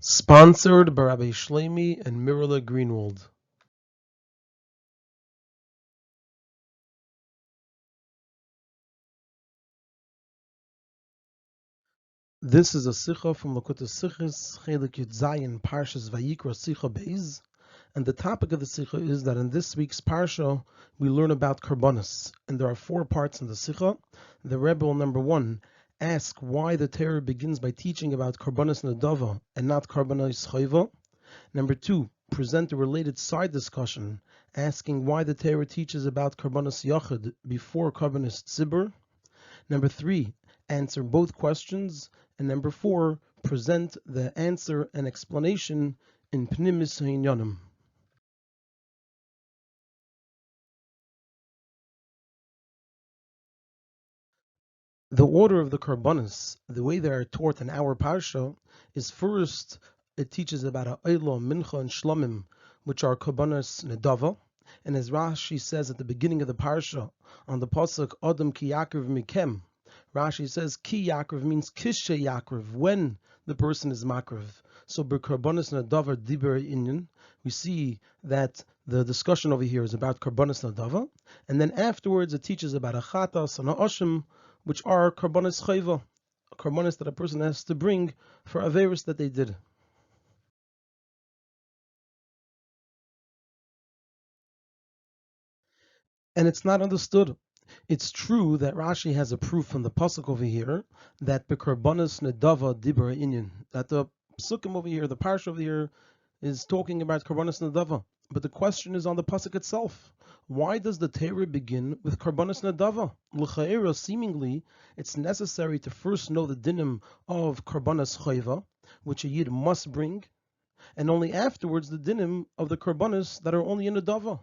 Sponsored by Rabbi Shlomi and Mirala Greenwald. This is a Sicha from Likutei Sichos, Chelek Zayin, Parshas Vayikra, Sicha Beis, and the topic of the Sicha is that in this week's Parsha we learn about Karbonos, and there are 4 parts in the Sicha. The Rebbe will, number 1, ask why the Torah begins by teaching about Karbonos Nadava and not Karbonos Chayva. Number 2, present a related side discussion, asking why the Torah teaches about Karbonos Yachid before Karbonos Tzibur. Number 3, answer both questions. And number 4, present the answer and explanation in Pnimis Ha'inyanim. The order of the Karbonos, the way they are taught in our Parsha, is first it teaches about Ha'olah, Mincha, and Shlomim, which are Karbonos Nedava. And as Rashi says at the beginning of the Parsha, on the Pasuk, Adam ki Yaakov mikem, Rashi says ki Yaakov means kishe Yaakov, when the person is makriv. So b'karbonos nadavar diber inyan, we see that the discussion over here is about karbonos nadava, and then afterwards it teaches about achatas and ha'oshim, which are karbonos chayva, karbonos that a person has to bring for averis that they did. And it's not understood. It's true that Rashi has a proof from the pasuk over here that bekarbonos nedava dibra inyan, that the psukim over here, the parsha over here, is talking about karbonos nedava. But the question is on the pasuk itself. Why does the Torah begin with karbonos nedava? L'chaera, seemingly, it's necessary to first know the dinim of karbonos chayva, which a yid must bring, and only afterwards the dinim of the karbonos that are only in nedava.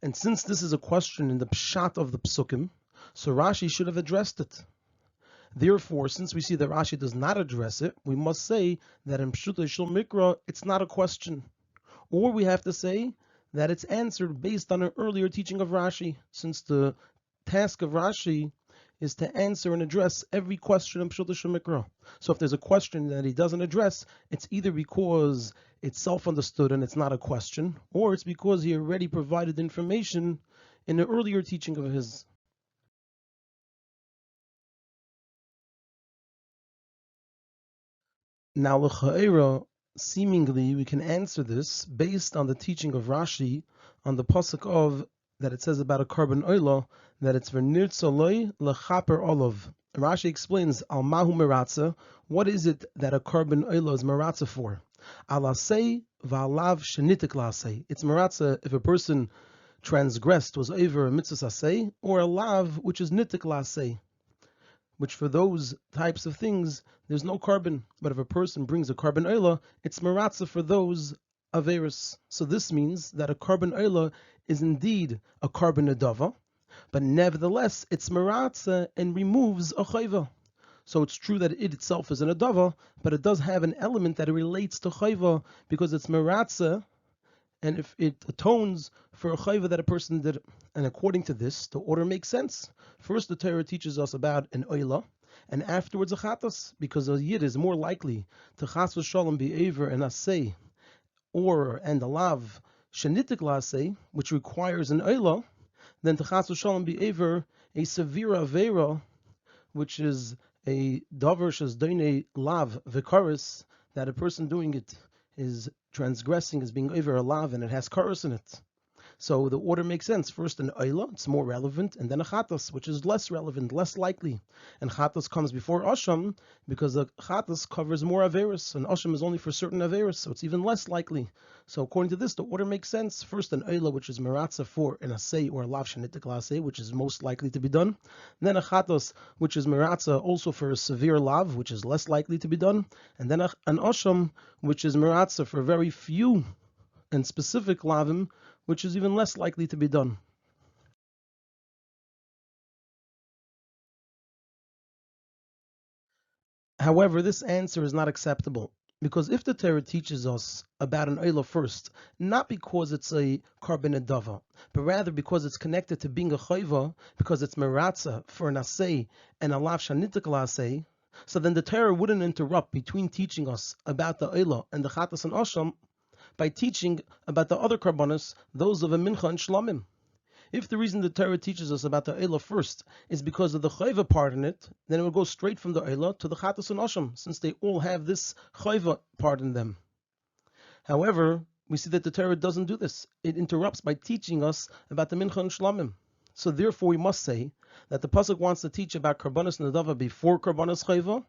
And since this is a question in the pshat of the psukim, so Rashi should have addressed it. Therefore, since we see that Rashi does not address it, we must say that in Pshuto Shel Mikra, it's not a question. Or we have to say that it's answered based on an earlier teaching of Rashi, since the task of Rashi is to answer and address every question in Pshuto Shel Mikra. So if there's a question that he doesn't address, it's either because it's self-understood and it's not a question, or it's because he already provided information in an earlier teaching of his. Now, l'cha'era, seemingly we can answer this based on the teaching of Rashi on the pasuk of that it says about a carbon oila that it's v'nirtzaloi lechaper olav. Rashi explains al mahu meratza. What is it that a carbon oila is meratza for? Alasei v'alav shenitik lasei. It's meratza if a person transgressed, was over a mitzvah asei, or a lav which is nitik lasei, which for those types of things, there's no carbon. But if a person brings a carbon oila, it's maratza for those averis. So this means that a carbon oila is indeed a carbon adava, but nevertheless, it's maratza and removes a chayva. So it's true that it itself is an adava, but it does have an element that it relates to chayva because it's maratza, and if it atones for a chayva that a person did. And according to this, the order makes sense. First, the Torah teaches us about an oila, and afterwards a chatas, because a yid is more likely to chas v'shalom be aver and asay, or and a lav shenitik lasay, which requires an oila, than to chas v'shalom be aver a severe avera, which is a davar shazdoine lav v'karis, that a person doing it is transgressing, is being over a lav, and it has karis in it. So the order makes sense. First an oila, it's more relevant, and then a chatas, which is less relevant, less likely. And chatas comes before asham because the chatas covers more averis, and asham is only for certain averis, so it's even less likely. So according to this, the order makes sense. First an oila, which is meratza for an asay or a lav shenitik lasay, which is most likely to be done. And then a chatas, which is meratza also for a severe lav, which is less likely to be done. And then an asham, which is meratza for very few and specific lavim, which is even less likely to be done. However, this answer is not acceptable, because if the Torah teaches us about an oila first, not because it's a carbon adava, but rather because it's connected to being a chayva, because it's meratza for an asay and a lav shanitik asay, So then the Torah wouldn't interrupt between teaching us about the Eilah and the Chatas and Asham by teaching about the other Karbanos, those of a Mincha and Shlamim. If the reason the Torah teaches us about the Eilah first is because of the Chayva part in it, then it will go straight from the Eilah to the Chatas and Asham, since they all have this Chayva part in them. However, we see that the Torah doesn't do this. It interrupts by teaching us about the Mincha and Shlamim. So therefore we must say that the Pasuk wants to teach about Karbanos Nadava before Karbanos Chayva,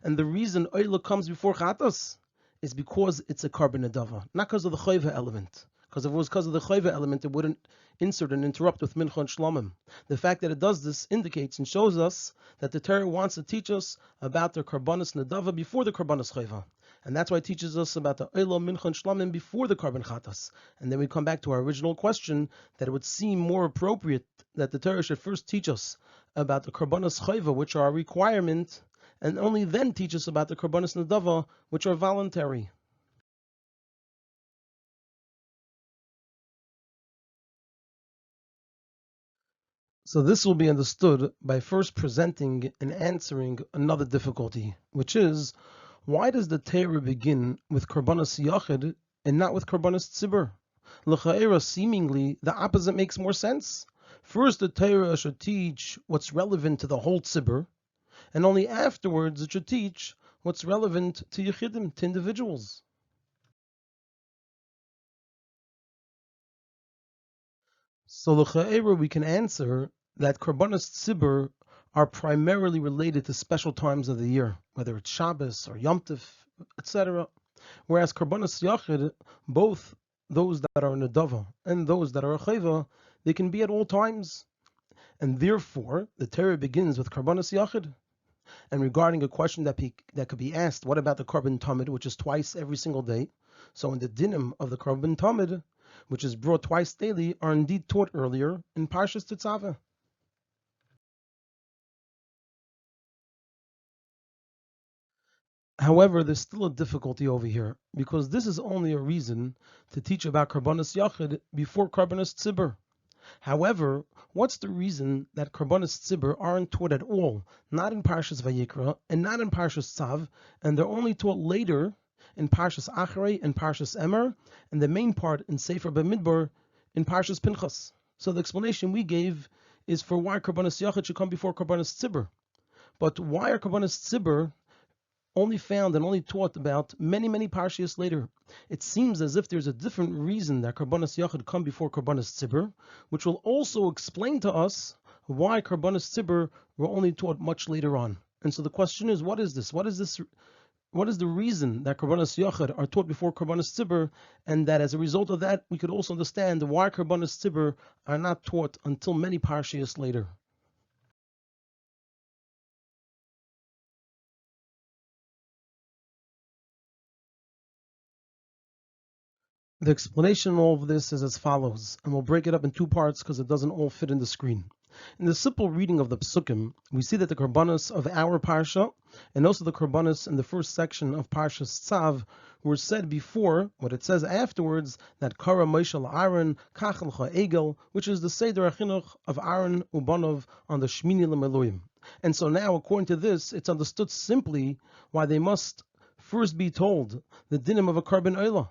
and the reason Eilah comes before Chatas is because it's a Karban Nadava, not because of the Chayva element. Because if it was because of the Chayva element, it wouldn't insert and interrupt with Mincha and Shlamim. The fact that it does this indicates and shows us that the Torah wants to teach us about the Karbanos Nadava before the Karbanos Chayva. And that's why it teaches us about the Eilah, Mincha, and Shlamim before the Karban Chatas. And then we come back to our original question that it would seem more appropriate that the Torah should first teach us about the Karbanos Chayva, which are a requirement, and only then teach us about the Karbanos Nadava, which are voluntary. So this will be understood by first presenting and answering another difficulty, which is, why does the Torah begin with Karbanos Yachid and not with Karbanos Tzibur? L'cha'era, seemingly, the opposite makes more sense. First, the Torah should teach what's relevant to the whole Tzibur, and only afterwards it should teach what's relevant to Yechidim, to individuals. So l'cha'era, we can answer that Karbanos Tzibur are primarily related to special times of the year, whether it's Shabbos or Yom Tov, etc. Whereas Karbanos Yachid, both those that are Nadava and those that are a Chayva, they can be at all times. And therefore, the Torah begins with Karbanos Yachid. And regarding a question that could be asked, what about the Karban Tamid, which is twice every single day? So in the dinim of the Karban Tamid, which is brought twice daily, are indeed taught earlier in Parshas Tetzaveh. However, there's still a difficulty over here, because this is only a reason to teach about Karbanos Yachid before Karbanos Tzibur. However, what's the reason that Karbanos Tzibur aren't taught at all, not in Parshas Vayikra and not in Parshas Tzav, and they're only taught later in Parshas Acharei and Parshas Emer, and the main part in Sefer B'Midbar in Parshas Pinchas? So the explanation we gave is for why Karbanos Yachid should come before Karbanos Tzibur. But why are Karbanos Tzibur only found and only taught about many parshias later? It seems as if there's a different reason that Karbanos Yachid come before Karbanos Tzibur, which will also explain to us why Karbanos Tzibur were only taught much later on. And so the question is, what is this? What is the reason that Karbanos Yachid are taught before Karbanos Tzibur, and that as a result of that, we could also understand why Karbanos Tzibur are not taught until many parshias later. The explanation of all of this is as follows, and we'll break it up in two parts because it doesn't all fit in the screen. In the simple reading of the Psukim, we see that the Karbanos of our Parsha, and also the Karbanos in the first section of Parshas Tzav, were said before what it says afterwards, that Kara Moshe Aaron Kachel Egel, which is the Seder HaChinuch of Aaron Ubanov on the Shmini L'Meluim. And so now, according to this, it's understood simply why they must first be told the dinim of a Karban Oila,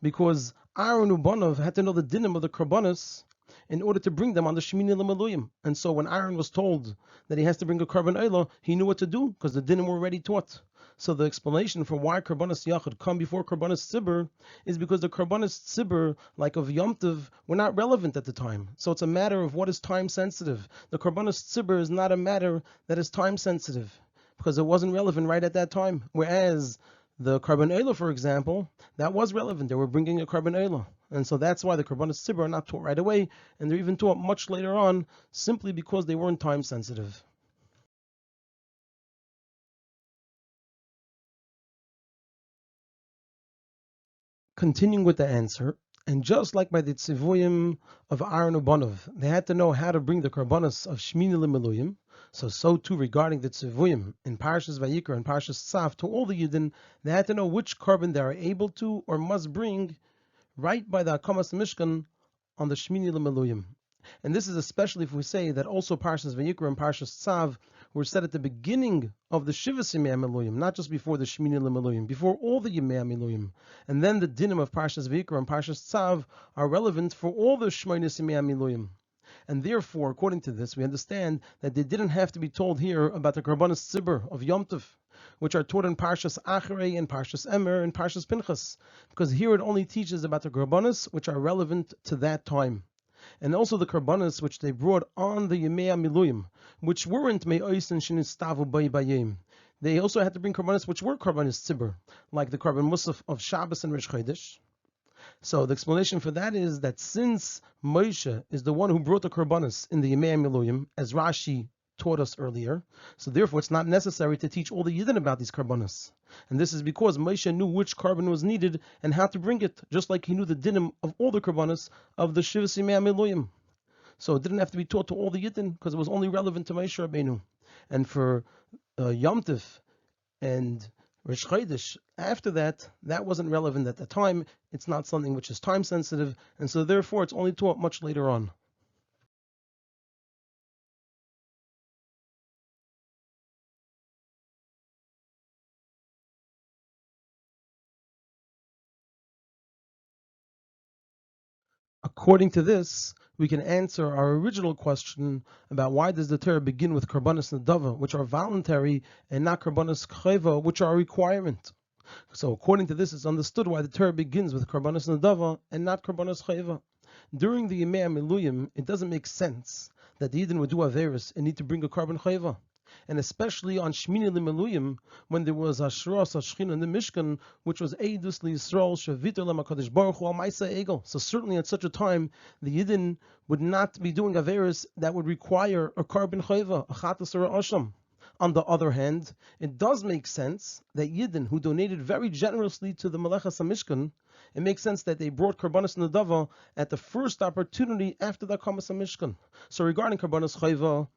because Aaron Ubanov had to know the dinim of the Karbanos in order to bring them on the Shemini L'Maluyim. And so when Aaron was told that he has to bring a Karban Oila, he knew what to do, because the dinim were already taught. So the explanation for why Karbanos Yachid come before Karbanos Tzibur is because the Karbanos Tzibur, like of Yom Tov, were not relevant at the time. So it's a matter of what is time sensitive. The Karbanos Tzibur is not a matter that is time sensitive, because it wasn't relevant right at that time. Whereas the Karban Oila, for example, that was relevant. They were bringing a Karban Oila. And so that's why the Karbanos Tzibur are not taught right away, and they're even taught much later on, simply because they weren't time sensitive. Continuing with the answer, and just like by the Tzivuyim of Aaron Ubanov, they had to know how to bring the Karbanos of Shmini L'Meluyim, so too regarding the Tzivuyim in Parshas Vayikra and Parshas Tzav, to all the Yidden, they had to know which Karban they are able to or must bring right by the Akamas Mishkan on the Shmini L'Meluyim. And this is especially if we say that also Parshas Vayikra and Parshas Tzav were said at the beginning of the Shivas Yemei HaMiluyim, not just before the Shmini L'Miluyim, before all the Yemei HaMiluyim. And then the dinim of Parshas Vayikra and Parshas Tzav are relevant for all the Shmonis Yemei HaMiluyim. And therefore, according to this, we understand that they didn't have to be told here about the Karbanos Tzibur of Yom Tov, which are taught in Parshas Acharei and Parshas Emer and Parshas Pinchas, because here it only teaches about the Karbanos which are relevant to that time. And also the Karbanos which they brought on the Yemei HaMiluyim, which weren't Me'ois and Shinistavu Bay Bayim. They also had to bring Karbanos which were Karbanos Tzibur, like the Karban Musaf of Shabbos and Rosh Chodesh. So the explanation for that is that since Moshe is the one who brought the Karbanos in the Yemei HaMiluyim, as Rashi taught us earlier, so therefore it's not necessary to teach all the Yidden about these Karbanos. And this is because Moshe knew which carbon was needed and how to bring it, just like he knew the dinim of all the Karbanos of the Shivas Yemei HaMiluyim. So it didn't have to be taught to all the Yidden, because it was only relevant to Moshe Rabbeinu. And for Yom Tov and Rosh Chodesh, after that, that wasn't relevant at the time. It's not something which is time sensitive, and so therefore it's only taught much later on. According to this, we can answer our original question about why does the Torah begin with Karbanos Nadava, which are voluntary, and not Karbanos Chayva, which are a requirement. So according to this, it's understood why the Torah begins with Karbanos Nadava and not Karbanos Chayva. During the Yemei HaMiluyim, it doesn't make sense that the Yidden would do Averis and need to bring a Karban Chayva. And especially on Shmini L'Meluyim, when there was Ashras Ashchin in the Mishkan, which was Eidus L'Yisrael Shavita L'Makadosh Baruch Hu Al Maisa Egel. So certainly at such a time, the Yidden would not be doing Averis that would require a Karban Chayva, a Chatas or a Asham. On the other hand, it does make sense that Yidden, who donated very generously to the Melechas HaMishkan, it makes sense that they brought Karbanos Nadava at the first opportunity after the Kamas HaMishkan. So regarding Karbanos Chayva,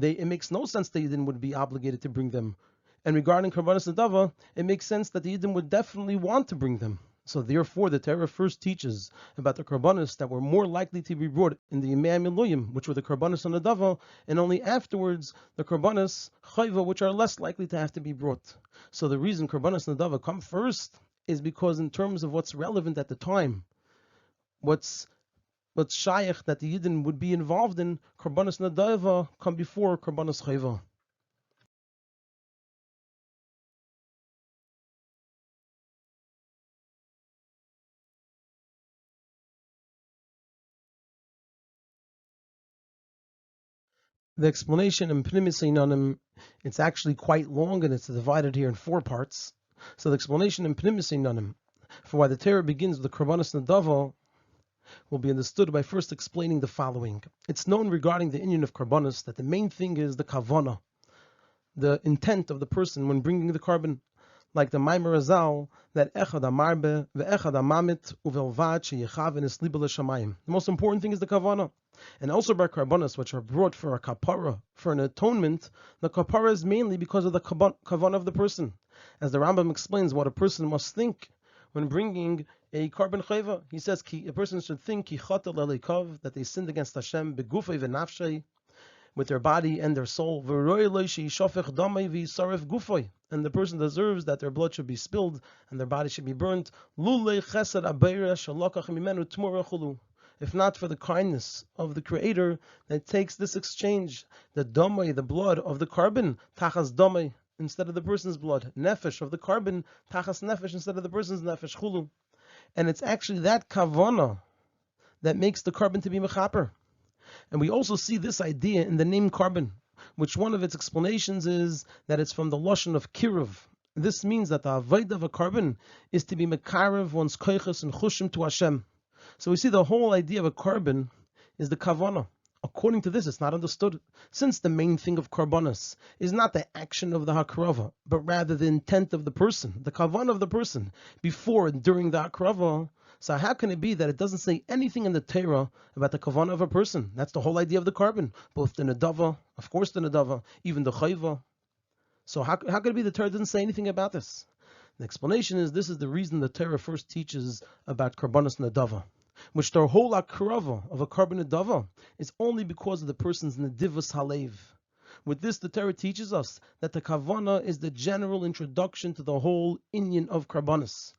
it makes no sense that Yidden would be obligated to bring them. And regarding Karbanos Nadava, it makes sense that the Yidden would definitely want to bring them. So therefore, the Torah first teaches about the Karbanos that were more likely to be brought in the Yemei HaMiluyim, which were the Karbanos Nadava, and only afterwards the Karbanos Chayva, which are less likely to have to be brought. So the reason Karbanos Nadava come first is because in terms of what's relevant at the time, what's shaykh that the Yidden would be involved in, Karbanos Nadava come before Karbanos Chayva. The explanation in Pnimis Einanim, it's actually quite long and it's divided here in 4 parts. So the explanation in Pnimis Einanim for why the Torah begins with the Karbanos Nadava will be understood by first explaining the following. It's known regarding the Inyan of Karbanos that the main thing is the Kavana, the intent of the person when bringing the carbon, like the Maimer Azal, that Echad Amarbe, Ve'echad Amamit, Uvelvad, Sheyechav, and Esliba L'Shamayim. The most important thing is the Kavana. And also by Karbanos, which are brought for a kapara, for an atonement, the kapara is mainly because of the Kavana of the person. As the Rambam explains what a person must think when bringing a carbon chayva, he says a person should think that they sinned against Hashem begufay v'nafshay, with their body and their soul, and the person deserves that their blood should be spilled and their body should be burnt. If not for the kindness of the Creator that takes this exchange, the damay, the blood of the carbon, tachas damay, instead of the person's blood, nefesh of the carbon, tachas nefesh, instead of the person's nefesh, chulu. And it's actually that kavana that makes the carbon to be mechaper. And we also see this idea in the name carbon, which one of its explanations is that it's from the lashon of kiruv. This means that the avodah of a carbon is to be mekarev one's koiches and chushim to Hashem. So we see the whole idea of a carbon is the kavana. According to this, it's not understood, since the main thing of karbanos is not the action of the hakrava, but rather the intent of the person, the kavana of the person, before and during the hakrava. So how can it be that it doesn't say anything in the Torah about the kavana of a person? That's the whole idea of the carbon, both the nadava, of course the nadava, even the chayva. So how could it be the Torah doesn't say anything about this? The explanation is this is the reason the Torah first teaches about karbanos nadava, which the whole akrava of a carbon nadava is only because of the person's nedivus halev, With this, the Torah teaches us that the kavana is the general introduction to the whole inyan of karbanos.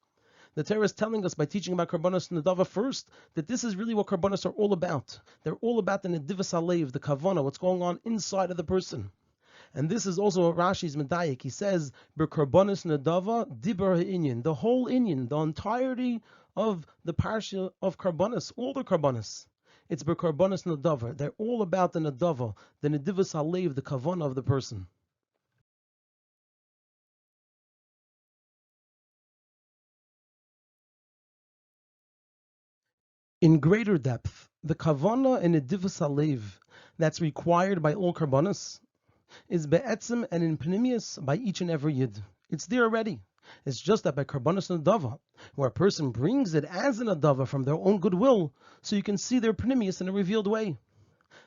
The Torah is telling us by teaching about karbanos nedava first that this is really what karbanos are all about. They're all about the nedivas halev, the kavana, what's going on inside of the person. And this is also what Rashi's medayik. He says, "B'karbanos nedava dibur ha'inyan," the whole inyan, the entirety of the parsha of karbanos, all the karbanos. It's b'karbanos nedava. They're all about the nedava, the nedivas halev, the kavana of the person. In greater depth, the kavana and nedivas halev that's required by all karbanos is be'etzim and in pnimius by each and every yid. It's there already. It's just that by karbanos nadava, where a person brings it as an adava from their own goodwill, so you can see their pnimius in a revealed way.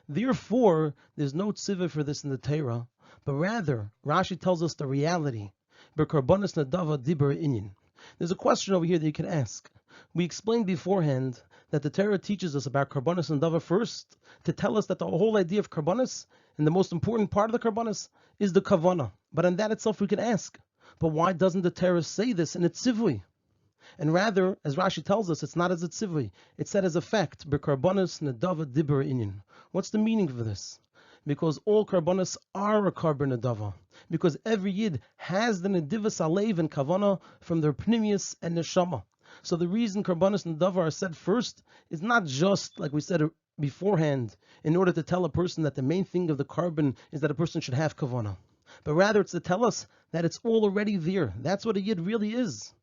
Therefore, there's no tzivah for this in the Torah, but rather, Rashi tells us the reality. Karbanos nadava dibur inyan. There's a question over here that you can ask. We explained beforehand that the Torah teaches us about karbanos and dava first to tell us that the whole idea of karbanos and the most important part of the karbanos is the kavana. But on that itself we can ask, but why doesn't the Torah say this in its tzivui? And rather, as Rashi tells us, it's not as a tzivui. It's said as a fact. Karbanos nedava dibur inyan. What's the meaning for this? Because all karbanos are a karban nedava. Because every yid has the nedivas alev and kavana from their pnimius and neshama. So the reason karbanos nedava are said first is not just, like we said beforehand, in order to tell a person that the main thing of the carbon is that a person should have kavana. But rather it's to tell us that it's all already there. That's what a yid really is.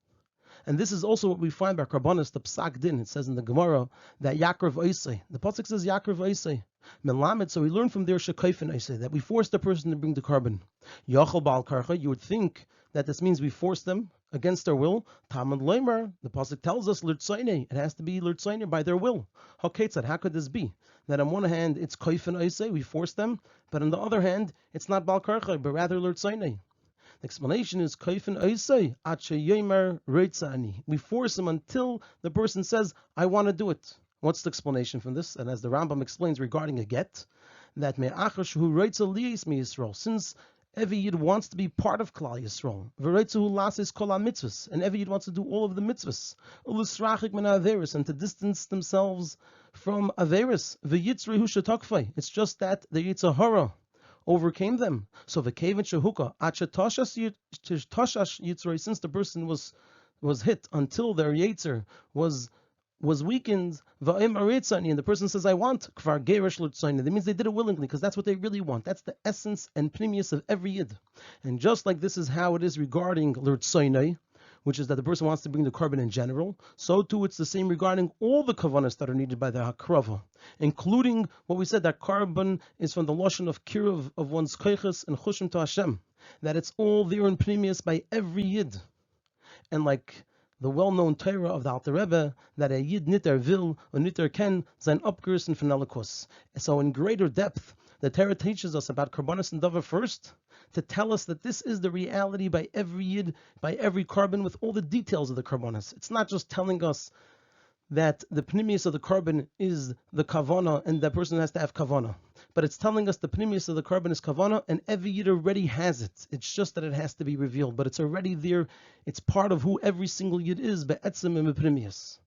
And this is also what we find by karbanos, the psak din. It says in the Gemara that Yaakov Oisei. The pasuk says Yaakov Oisei. Melamed, so we learn from there shekayfen Oisei, that we force the person to bring the carbon. Yachal bal karcha, you would think that this means we force them against their will. Tamad leimer, the pasuk tells us lirtzaine. It has to be lirtzaine by their will. Haketzad, how could this be? That on one hand it's kayfen Oisei, we force them, but on the other hand it's not bal karcha, but rather lirtzaine. The explanation is kayfen oisei ache yomer reitzani. We force him until the person says, "I want to do it." What's the explanation from this? And as the Rambam explains regarding a get, that me'achash hu reitza liyis mi Yisrael, since every yid wants to be part of Klal Yisrael, v'reitza hu lasis kol mitzvahs, and every yid wants to do all of the mitzvahs, ulusrachik min averis, and to distance themselves from averis, v'yitzri hu shetokfei. It's just that the yitzahara overcame them. So the kaven shehuka toshash yitzrei, since the person was hit until their yetzer was weakened, and the person says, "I want kvar gerish l'tzayin." That means they did it willingly because that's what they really want. That's the essence and pnimius of every yid. And just like this is how it is regarding l'tzayin, which is that the person wants to bring the carbon in general, so too it's the same regarding all the kavanas that are needed by the hakrava, including what we said, that carbon is from the lashon of kiruv of one's koiches and chushim to Hashem, that it's all there in pnimius by every yid. And like the well-known Torah of the Alter Rebbe, that a yid niter will or niter ken sein abgerisen von elikus. So in greater depth, the Torah teaches us about karbanos and dava first, to tell us that this is the reality by every yid, by every carbon, with all the details of the karbanos. It's not just telling us that the pnimius of the carbon is the kavana and that person has to have kavana, but it's telling us the pnimius of the carbon is kavana, and every yid already has it. It's just that it has to be revealed, but it's already there. It's part of who every single yid is, be'etzim and pnimius.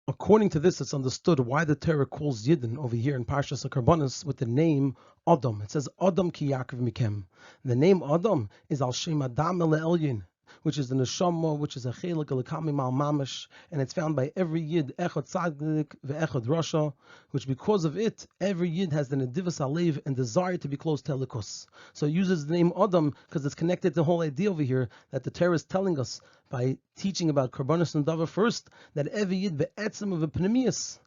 According to this, it's understood why the Torah calls Yidden over here in Parshas HaKarbanos with the name Adam. It says Adam ki Yaakov mikem. The name Adam is al Shem Adam Elyon, which is the neshama, which is a chelek elakami mal mamish, and it's found by every yid echad tzaddik ve'echad rasha, which because of it, every yid has the nedivas alev and desire to be close to elikus. So it uses the name Adam because it's connected to the whole idea over here that the Torah is telling us by teaching about karbanos and dava first, that every yid be'etzim of a pnimius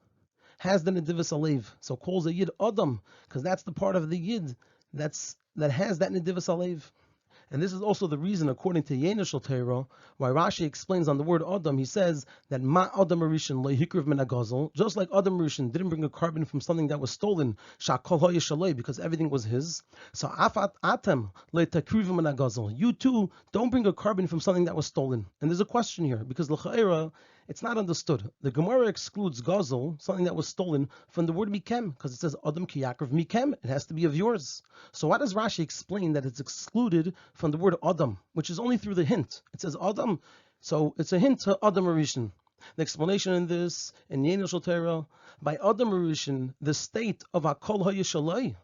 has the nedivas alev. So calls a yid Adam because that's the part of the yid that has that nedivas alev. And this is also the reason, according to Yenishal Torah, why Rashi explains on the word Adam, he says that Ma Adam Arishan lo hikriv min hagazel, just like Adam Arishan didn't bring a carbon from something that was stolen, shakol hoyeshalei, because everything was his. So afat atem le takriv min hagazel, you too don't bring a carbon from something that was stolen. And there's a question here, because l'cha'era, It's not understood. The Gemara excludes gazel, something that was stolen, from the word mikem, because it says Adam ki Yaakov mikem. It has to be of yours. So why does Rashi explain that it's excluded from the word Adam, which is only through the hint? It says Adam, so it's a hint to Adam Arishan. The explanation in this, in Yenu Shel Torah, by Adam Arishan, the state of Hakol HaYishalai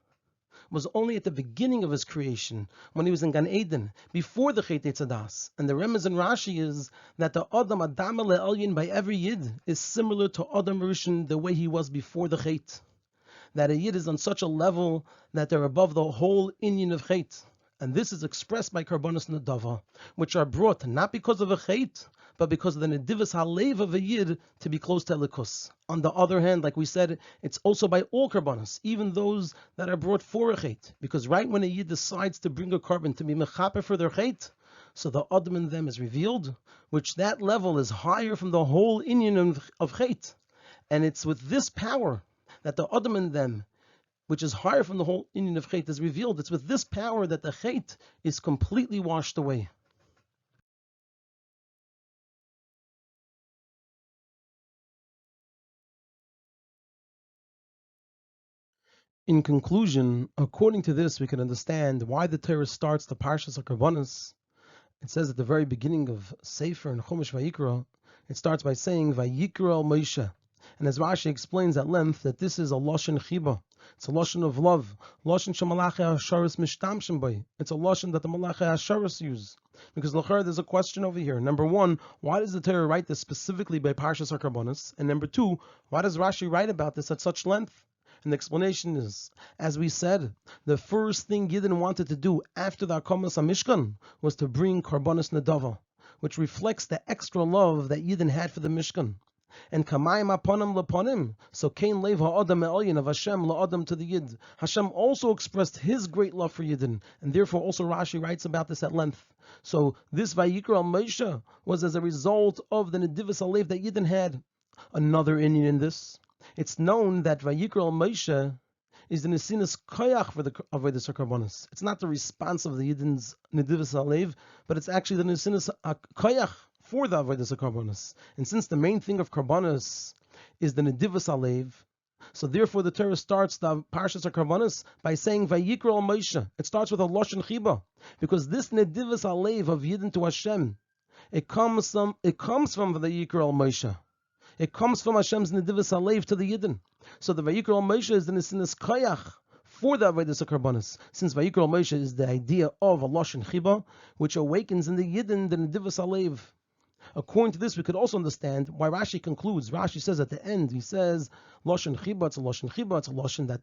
was only at the beginning of his creation, when he was in Gan Eden, before the Chet Eitzadas. And the remez in Rashi is that the Adam Le'elyin by every Yid is similar to Adam Rishon the way he was before the Chet. That a Yid is on such a level that they're above the whole inyan of Chet. And this is expressed by Karbonos Nadava, which are brought not because of a Chet, but because of the Nedivus Halev of a Yid to be close to Elikus. On the other hand, like we said, it's also by all Karbonos, even those that are brought for a Chet. Because right when a Yid decides to bring a carbon to be Mechaper for their Chet, so the Adam in them is revealed, which that level is higher from the whole inyan of Chet. And it's with this power that the Adam in them, which is higher from the whole inyan of Chet, is revealed. It's with this power that the Chet is completely washed away. In conclusion, according to this, we can understand why the Torah starts the Parshas HaKarbonos. It says at the very beginning of Sefer and Chumash Vayikra, it starts by saying Vayikra al Moshe. And as Rashi explains at length, that this is a Lashon Chiba. It's a Lashon of love. Lashon Shemalachei Hasharis Mishtamshin Bay. It's a Lashon that the Malachei Hasharis use. Because L'char, there's a question over here. Number one, why does the Torah write this specifically by Parshas HaKarbonos? And number two, why does Rashi write about this at such length? And the explanation is, as we said, the first thing Yidden wanted to do after the Akamas HaMishkan was to bring Karbonos Nadava, which reflects the extra love that Yidden had for the Mishkan. And Kamayim Aponim Laponim, so Kain Lev Ha'adam Me'alyin of Hashem La'adam to the Yid. Hashem also expressed his great love for Yidden, and therefore also Rashi writes about this at length. So this Vayikra al Moshe was as a result of the Nedivus Alev that Yidden had. Another inyan in this, it's known that Vayikra al Moshe is the Nesinas Koyach for the Avodas HaKarbonos. It's not the response of the Yidden's Nedivus Alev, but it's actually the Nesinas Koyach for the Avodas HaKarbonos. And since the main thing of Karbonos is the Nedivus Alev, so therefore the Torah starts the Parshas HaKarbonos by saying Vayikra al Moshe. It starts with a Lashon Chiba, because this Nedivus Alev of Yidden to Hashem, it comes from Vayikra al Moshe. It comes from Hashem's Nedivus Alev to the Yidden. So the Vayikra al Moshe is the Nesinas Koyach for the Avodas HaKarbonos. Since Vayikra al Moshe is the idea of a Lashon Chiba, which awakens in the Yidden the Nedivus Alev. According to this, we could also understand why Rashi concludes. Rashi says at the end, he says, Lashon Chiba, it's a Lashon Chiba, it's a Lashon that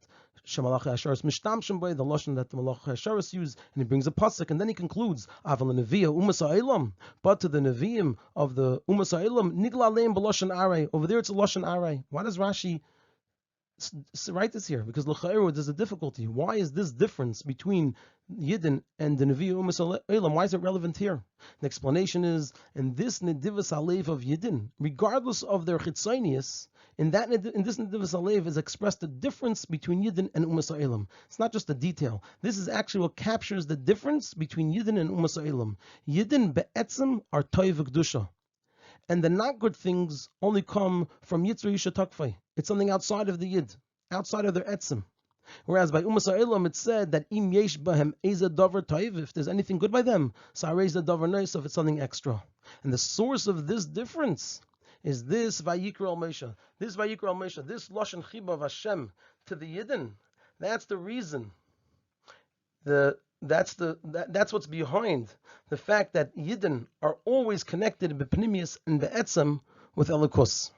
Shemalachei Hasharis Mishtamshin by, the Lashon that the Malachei Hasharis use, and he brings a pasuk, and then he concludes, Aval Neviah Umas Ha'elam, but to the Nevi'im of the Umas Ha'elam, Nigla Aleim B'Lashon Aray, over there it's a Lashon Aray. Why does Rashi write this here? Because l'cha'ero, there's a difficulty. Why is this difference between Yidden and the Nevi Umas Ha'elam? Why is it relevant here? The explanation is, in this Nedivus Alev of Yidden, regardless of their chitzonius, in this Nedivus Alev is expressed the difference between Yidden and Umas Ha'elam. It's not just a detail. This is actually what captures the difference between Yidden and Umas Ha'elam. Yidden be'etzem are toiv v'kedusha, and the not good things only come from Yitzra Yisha Takfai. It's something outside of the Yid, outside of their etzim. Whereas by Umas Ha'elam it said that im yesh bahem eza davar toiv, if there's anything good by them, sarei the davar noisov, it's something extra. And the source of this difference is this Vayikra al Moshe. This Vayikra al Moshe, this Lashon Chiba of Hashem to the Yidden. That's the reason. That's what's behind the fact that Yidden are always connected b'pnimius and be'etzem with Elikus.